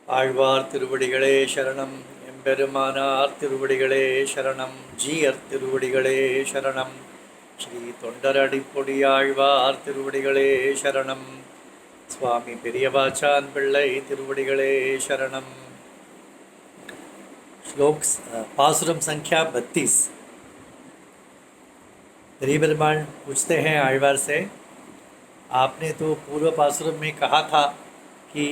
ஆழ்வார் திருவடிகளே சரணம். எம்பெருமானார் திருவடிகளே சரணம். ஜீயர் திருவடிகளே சரணம். ஸ்ரீ தொண்டரடிப்பொடி ஆழ்வார் திருவடிகளே சரணம். சுவாமி பெரியவாச்சான் பிள்ளை திருवडिகளே शरणम। श्लोक पासुरम संख्या 32। पेरियपेरुमाल पूछते हैं आழ்वार से, आपने तो पूर्व पासुरम में कहा था कि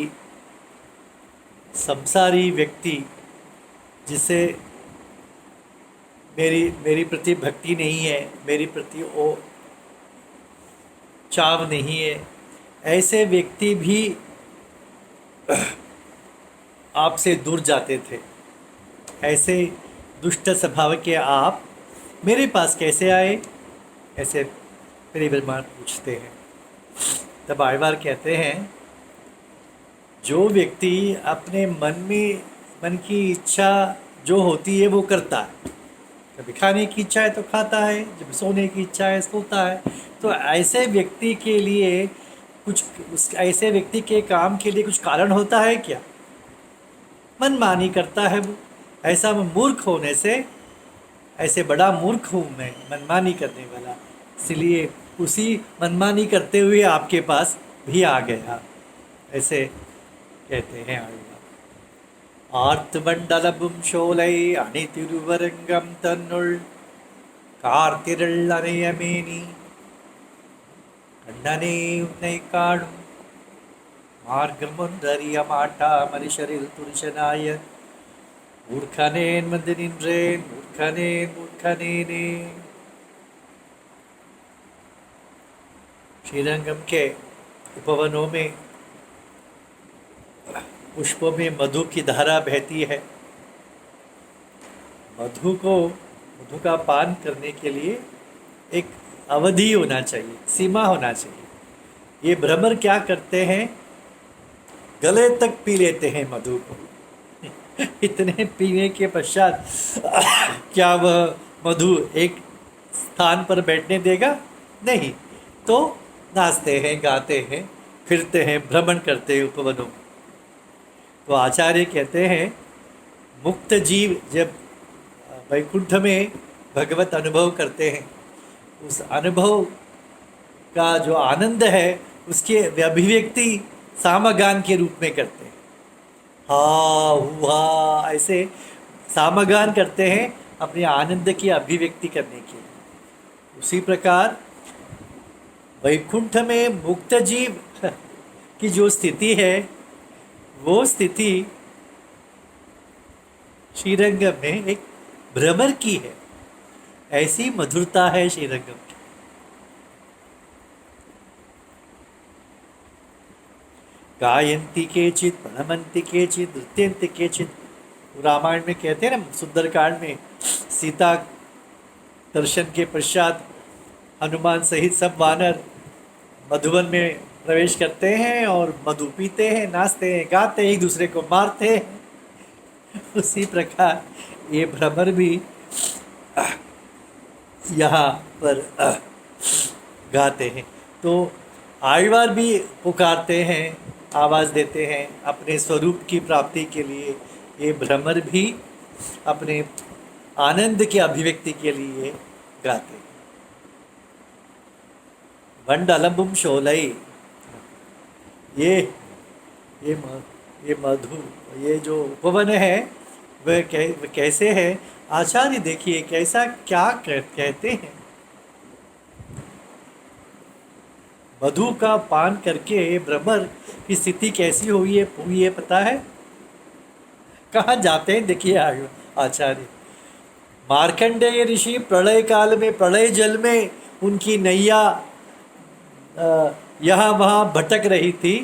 संसारी व्यक्ति जिसे मेरी प्रति भक्ति नहीं है, मेरी प्रति वो चाव नहीं है, ऐसे व्यक्ति भी आपसे दूर जाते थे। ऐसे दुष्ट स्वभाव के आप मेरे पास कैसे आए? ऐसे पेरियपेरुमाल पूछते हैं। तब आழ்वार कहते हैं, जो व्यक्ति अपने मन की इच्छा जो होती है वो करता है। कभी खाने की इच्छा है तो खाता है, जब सोने की इच्छा है सोता है। तो ऐसे व्यक्ति के लिए ऐसे व्यक्ति के काम के लिए कुछ कारण होता है क्या? मनमानी करता है वो। ऐसा मूर्ख होने से, ऐसे बड़ा मूर्ख हूँ मैं, मनमानी करने वाला, इसलिए उसी मनमानी करते हुए आपके पास भी आ गया। ऐसे कहते हैं आழ்வார்। ஆர்த்துமண்டலபும் சோலை அணிதிருவரங்கம் தன்னுள் கார்த்திரள் அணையமேனி கண்ணனே உன்னை காணும் மார்க்கம் ஒன்றறிய மாட்டா மனுஷரில் புருஷனாய மூர்க்கனேன் வந்து நின்றேன் மூர்க்கனேனே। श्रीरंगम के उपवनों में पुष्पों में मधु की धारा बहती है। मधु का पान करने के लिए एक अवधि होना चाहिए, सीमा होना चाहिए। ये भ्रमर क्या करते हैं? गले तक पी लेते हैं मधु को। इतने पीने के पश्चात क्या वह मधु एक स्थान पर बैठने देगा? नहीं। तो नाचते हैं, गाते हैं, फिरते हैं, भ्रमण करते हैं उपवनों। तो आचार्य कहते हैं, मुक्त जीव जब वैकुंठ में भगवत अनुभव करते हैं, उस अनुभव का जो आनंद है उसके अभिव्यक्ति सामगान के रूप में करते हैं। हा हुआ ऐसे सामगान करते हैं अपने आनंद की अभिव्यक्ति करने के लिए। उसी प्रकार वैकुंठ में मुक्त जीव की जो स्थिति है, वो स्थिति श्रीरंगम में एक भ्रमर की है। ऐसी मधुरता है श्रीरंगम की। गायंती केचित, प्रणमंती केचित, नृत्यंती केचित। रामायण में कहते हैं ना, सुंदरकांड में सीता दर्शन के पश्चात हनुमान सहित सब वानर मधुवन में प्रवेश करते हैं और मधु पीते हैं, नाचते हैं, गाते हैं, एक दूसरे को मारते हैं। उसी प्रकार ये भ्रमर भी यहाँ पर गाते हैं। तो आழ்वार भी पुकारते हैं, आवाज़ देते हैं अपने स्वरूप की प्राप्ति के लिए। ये भ्रमर भी अपने आनंद की अभिव्यक्ति के लिए गाते हैं। वंडलबुम शोलई, ये मधु, ये जो उपवन है वह कैसे है? आचार्य देखिए कैसा क्या कहते हैं। मधु का पान करके भ्रमर की स्थिति कैसी हुई है पता है? कहाँ जाते हैं? देखिए आचार्य, मार्कंडेय ऋषि प्रलय काल में, प्रलय जल में उनकी नैया यहाँ वहाँ भटक रही थी,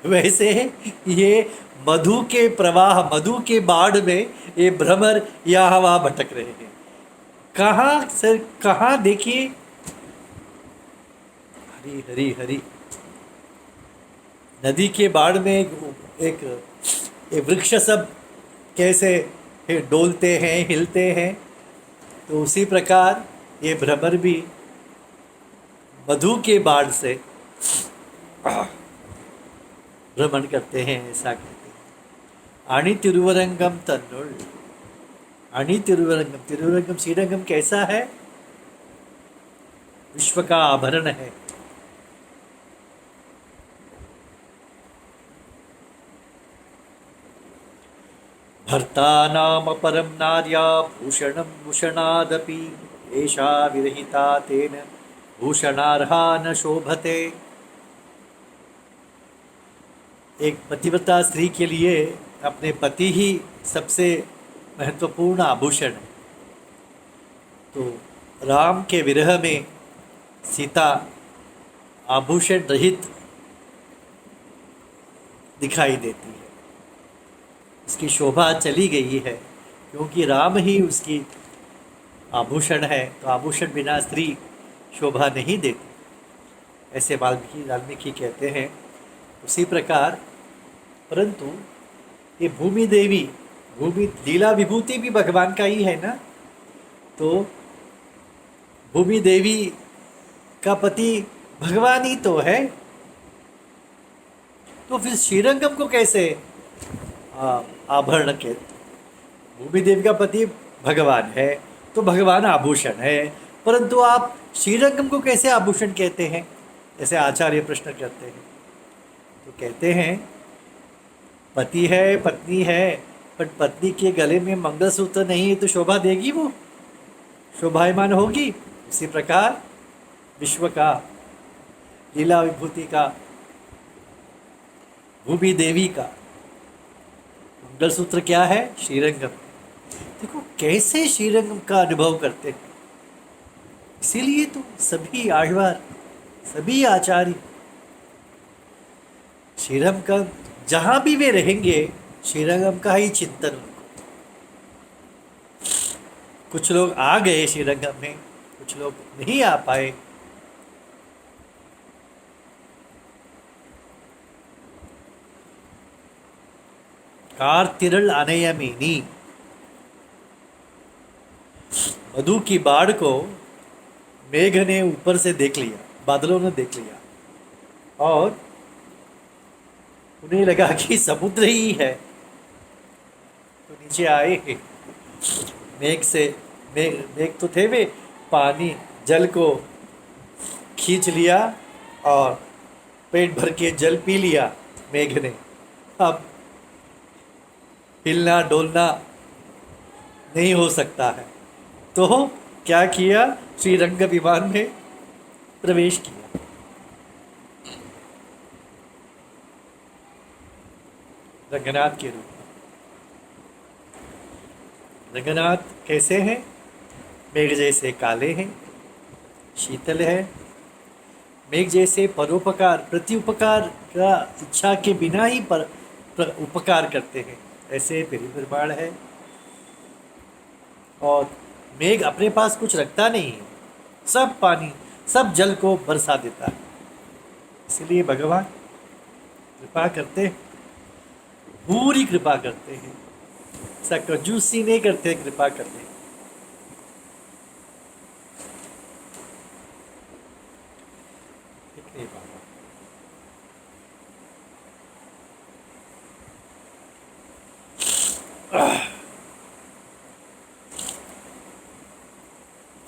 वैसे ये मधु के प्रवाह, मधु के बाढ़ में ये भ्रमर यहाँ वहाँ भटक रहे हैं। कहाँ सर, कहाँ देखिए, हरी हरी हरी नदी के बाढ़ में एक वृक्ष सब कैसे डोलते हैं, हिलते हैं। तो उसी प्रकार ये भ्रमर भी मधु के बाढ़ से भ्रमण करते हैं, ऐसा कहते हैं। आणि तिरुवरंगम तन्नुल, आणि तिरुवरंगम, तिरुवरंगम श्रीरंगम कैसा है? विश्व का आभरण है। भर्ता नाम परम नार्या भूषणं भूषणादपि, एषा विरहिता तेन भूषणार्हा न शोभते। एक पतिव्रता स्त्री के लिए अपने पति ही सबसे महत्वपूर्ण आभूषण है। तो राम के विरह में सीता आभूषण रहित दिखाई देती है, उसकी शोभा चली गई है, क्योंकि राम ही उसकी आभूषण है। तो आभूषण बिना स्त्री शोभा नहीं देती, ऐसे वाल्मीकि कहते हैं। उसी प्रकार परंतु ये भूमि देवी, भूमि लीला विभूति भी भगवान का ही है ना। तो भूमि देवी का पति भगवान ही तो है, तो फिर श्रीरंगम को कैसे आभरण के? भूमि देवी का पति भगवान है तो भगवान आभूषण है, परंतु आप श्रीरंगम को कैसे आभूषण कहते हैं? ऐसे आचार्य प्रश्न करते हैं। तो कहते हैं पति है, पत्नी है, पर पत्नी के गले में मंगलसूत्र नहीं है तो शोभा देगी? वो शोभायमान होगी? इसी प्रकार विश्व का, लीला विभूति का, भूमि देवी का मंगलसूत्र क्या है? श्रीरंगम। देखो कैसे श्रीरंगम का अनुभव करते हैं। इसीलिए तो सभी आழ்वार, सभी आचार्य श्रीरंगम का, जहां भी वे रहेंगे श्रीरंगम का ही चिंतन उनको। कुछ लोग आ गए श्रीरंगम में, कुछ लोग नहीं आ पाए। कार्तिरल अनयमिनी, मधु की बाढ़ को मेघ ने ऊपर से देख लिया, बादलों ने देख लिया, और उन्हें लगा कि समुद्र ही है, तो नीचे आए। मेघ से, मेघ तो थे वे, पानी जल को खींच लिया और पेट भर के जल पी लिया मेघ ने। अब हिलना डोलना नहीं हो सकता है, तो क्या किया? श्रीरंग विमान में प्रवेश किया। रंगनाथ के रूप में। रंगनाथ कैसे हैं? मेघ जैसे काले हैं, शीतल है, मेघ जैसे परोपकार, प्रति उपकार का इच्छा के बिना ही उपकार करते हैं, ऐसे परिनिर्वाण है। और मेघ अपने पास कुछ रखता नहीं है, सब पानी, सब जल को बरसा देता है। इसलिए भगवान कृपा करते हैं, पूरी कृपा करते हैं, ऐसा कंजूसी नहीं करते, कृपा करते हैं।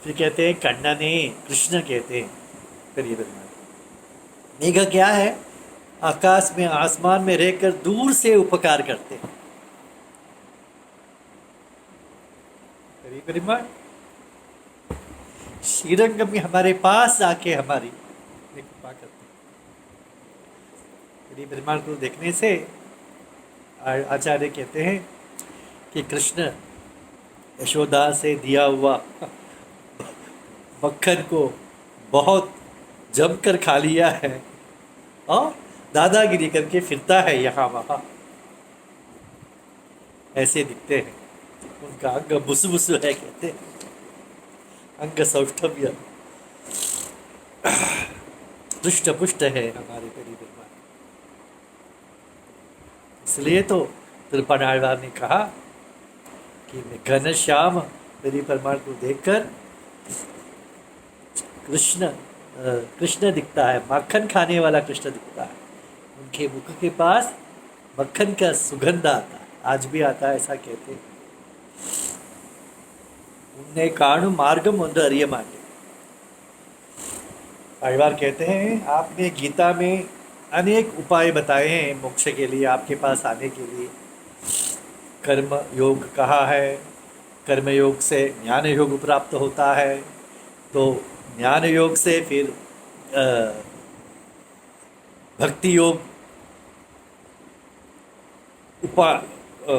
फिर कहते हैं कन्ना ने, कृष्ण कहते हैं। फिर ये मेघ क्या है? आकाश में, आसमान में रहकर दूर से उपकार करते हैं। श्रीरंग में हमारे पास आके हमारी कृपा करते हैं। ब्रह्मांड को देखने से आचार्य कहते हैं कि कृष्ण यशोदा से दिया हुआ मक्खन को बहुत जमकर खा लिया है और दादागिरी करके फिरता है यहाँ वहाँ, ऐसे दिखते हैं। उनका अंग बुसबुस है, कहते हैं अंग सौष्ठव्य, दुष्ट पुष्ट है हमारे करीब। इसलिए तो तिरुपनाழ்वार ने कहा कि मैं घनश्याम मेरी परमात्मा को देखकर कृष्ण दिखता है, मक्खन खाने वाला कृष्ण दिखता है। उनके मुख के पास मक्खन का सुगंध आज भी आता है, ऐसा कहते हैं। उन्ने काणु मार्गम उन्द अरिय माटे। आयवार कहते हैं आपने गीता में अनेक उपाय बताए हैं मोक्ष के लिए, आपके पास आने के लिए। कर्म योग कहा है, कर्म योग से ज्ञान योग प्राप्त होता है, तो ज्ञान योग से फिर भक्ति योग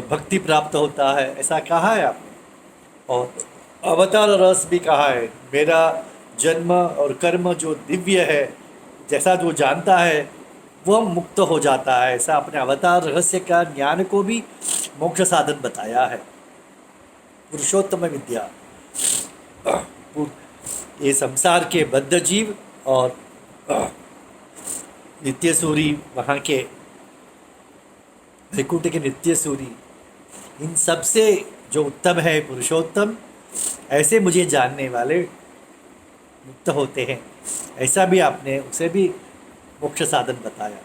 भक्ति प्राप्त होता है, ऐसा कहा है आपने। और अवतार रस भी कहा है, मेरा जन्म और कर्म जो दिव्य है, जैसा जो जानता है वह मुक्त हो जाता है, ऐसा अपने अवतार रहस्य का ज्ञान को भी मोक्ष साधन बताया है। पुरुषोत्तम विद्या, ये संसार के बद्ध जीव और नित्य सूरी, वहाँ के वैकुंठ के नित्य सूरी, इन सब से जो उत्तम है पुरुषोत्तम, ऐसे मुझे जानने वाले मुक्त होते हैं, ऐसा भी आपने उसे भी मोक्ष साधन बताया।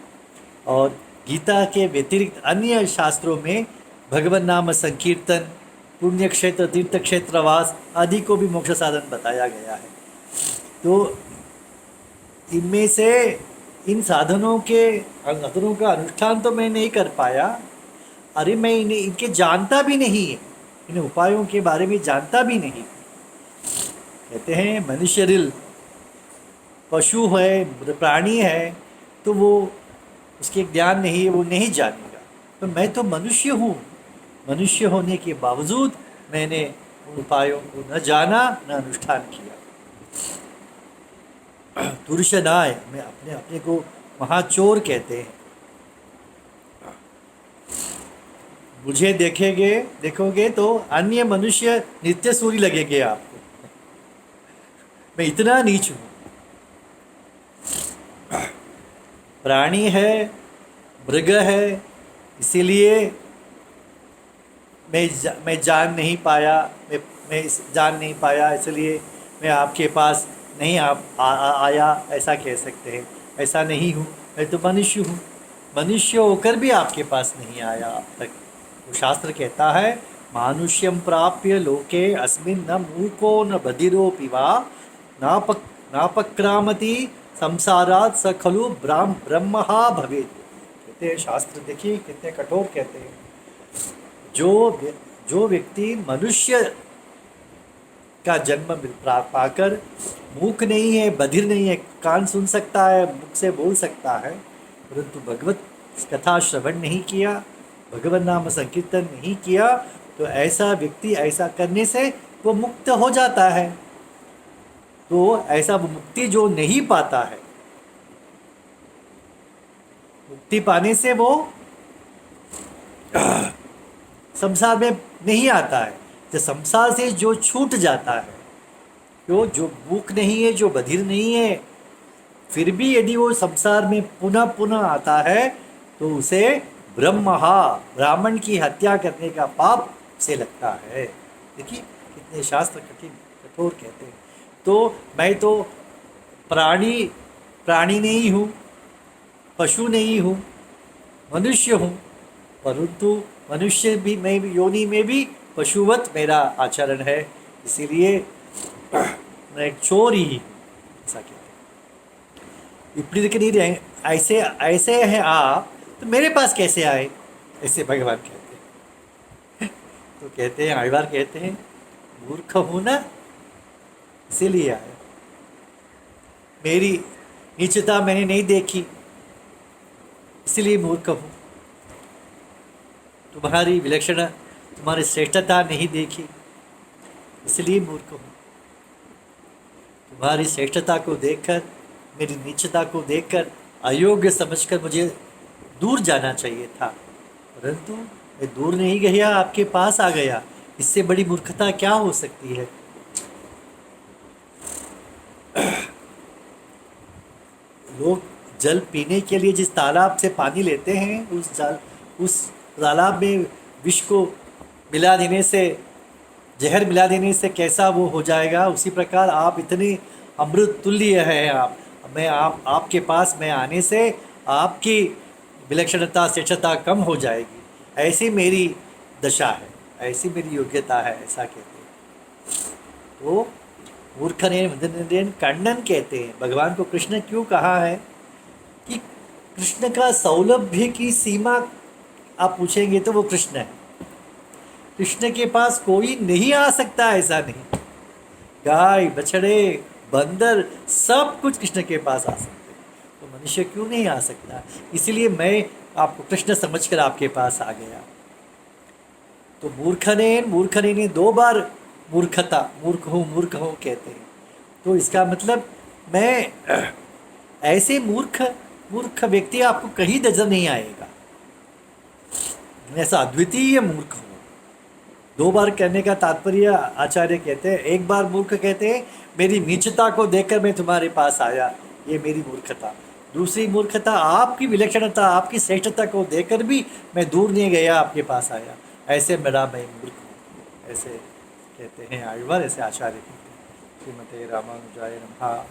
और गीता के व्यतिरिक्त अन्य शास्त्रों में भगवान नाम संकीर्तन, पुण्य क्षेत्र, तीर्थ क्षेत्रवास आदि को भी मोक्ष साधन बताया गया है। तो इनमें से इन साधनों का अनुष्ठान तो मैं नहीं कर पाया, अरे मैं इन्हें इनके जानता भी नहीं है, इन उपायों के बारे में जानता भी नहीं। कहते हैं मनुष्य पशु है, प्राणी है, तो वो उसके ज्ञान नहीं है, वो नहीं जानेगा। तो मैं तो मनुष्य हूँ, मनुष्य होने के बावजूद मैंने उन उपायों को न जाना न अनुष्ठान किया। तुर्शनाय, मैं अपने को महाचोर कहते हैं। मुझे देखोगे तो अन्य मनुष्य नित्य सूरी लगेंगे आपको, मैं इतना नीच हूँ। प्राणी है, मृग है, इसीलिए मैं जान नहीं पाया, मैं जान नहीं पाया, इसलिए मैं आपके पास नहीं आया, ऐसा कह सकते हैं। ऐसा नहीं हूँ, मैं तो मनुष्य हूँ, मनुष्य होकर भी आपके पास नहीं आया अब तक। तो शास्त्र कहता है मानुष्यम प्राप्य लोके अस्मिन् न मूको न बधिरोऽपि वा नापक्रामति संसारात् स खलु ब्रह्महा भवेत्। कहते हैं शास्त्र, देखिए कितने कठोर कहते हैं। जो व्यक्ति मनुष्य का जन्म पाकर मूक नहीं है, बधिर नहीं है, कान सुन सकता है, मुख से बोल सकता है, परंतु भगवत कथा श्रवण नहीं किया, भगवान नाम संकीर्तन नहीं किया, तो ऐसा व्यक्ति ऐसा करने से वो मुक्त हो जाता है। तो ऐसा वो मुक्ति जो नहीं पाता है, मुक्ति पाने से वो संसार में नहीं आता है। जो संसार से जो छूट जाता है, जो मूक नहीं है, जो बधिर नहीं है, फिर भी यदि वो संसार में पुनः पुनः आता है, तो उसे ब्राह्मण की हत्या करने का पाप से लगता है। देखिए कितने शास्त्र कठोर कहते हैं। तो मैं तो प्राणी नहीं हूँ, पशु नहीं हूँ, मनुष्य हूँ, परंतु मनुष्य भी मैं योनि में भी पशुवत मेरा आचरण है, इसीलिए मैं एक चोर ही, ऐसा कहते हैं। विपरीत नहीं रहे, ऐसे हैं आप, तो मेरे पास कैसे आए, ऐसे भगवान कहते हैं। तो कहते हैं आयवार कहते हैं मूर्ख हूँ ना, इसीलिए आए। मेरी नीचता मैंने नहीं देखी, इसलिए मूर्ख हूँ। तुम्हारी विलक्षण, तुम्हारी श्रेष्ठता नहीं देखी, इसलिए मूर्ख हूँ। तुम्हारी श्रेष्ठता को देखकर, मेरी नीचता को देखकर अयोग्य समझकर मुझे दूर जाना चाहिए था, परंतु मैं दूर नहीं गया, आपके पास आ गया। इससे बड़ी मूर्खता क्या हो सकती है। लोग जल पीने के लिए जिस तालाब से पानी लेते हैं, उस तालाब में विष को मिला देने से, जहर मिला देने से कैसा वो हो जाएगा, उसी प्रकार आप इतने अमृत तुल्य हैं। आपके पास मैं आने से आपकी विलक्षणता, श्रेष्ठता कम हो जाएगी। ऐसी मेरी दशा है, ऐसी मेरी योग्यता है, ऐसा कहते हैं। तो मूर्खनेन कण्णन कहते हैं। भगवान को कृष्ण क्यों कहा है कि कृष्ण का सौलभ्य की सीमा आप पूछेंगे तो वो कृष्ण है। कृष्ण के पास कोई नहीं आ सकता, ऐसा नहीं। गाय, बछड़े, बंदर, सब कुछ कृष्ण के पास आ सकते हैं, तो मनुष्य क्यों नहीं आ सकता? इसीलिए मैं आपको कृष्ण समझकर आपके पास आ गया। तो मूर्खने ने 2 बार मूर्खता, मूर्ख हूँ कहते हैं। तो इसका मतलब मैं ऐसे मूर्ख व्यक्ति आपको कहीं नजर नहीं आएगा। मैं ऐसा अद्वितीय मूर्ख हूँ। 2 बार कहने का तात्पर्य आचार्य कहते हैं, एक बार मूर्ख कहते हैं मेरी नीचता को देखकर मैं तुम्हारे पास आया, ये मेरी मूर्खता। दूसरी मूर्खता आपकी विलक्षणता, आपकी श्रेष्ठता को देखकर भी मैं दूर नहीं गया, आपके पास आया, ऐसे मेरा मैं मूर्ख हूँ, ऐसे कहते हैं आयुर्वाद, ऐसे आचार्य कहते हैं। श्रीमते रामानुजाय नमः।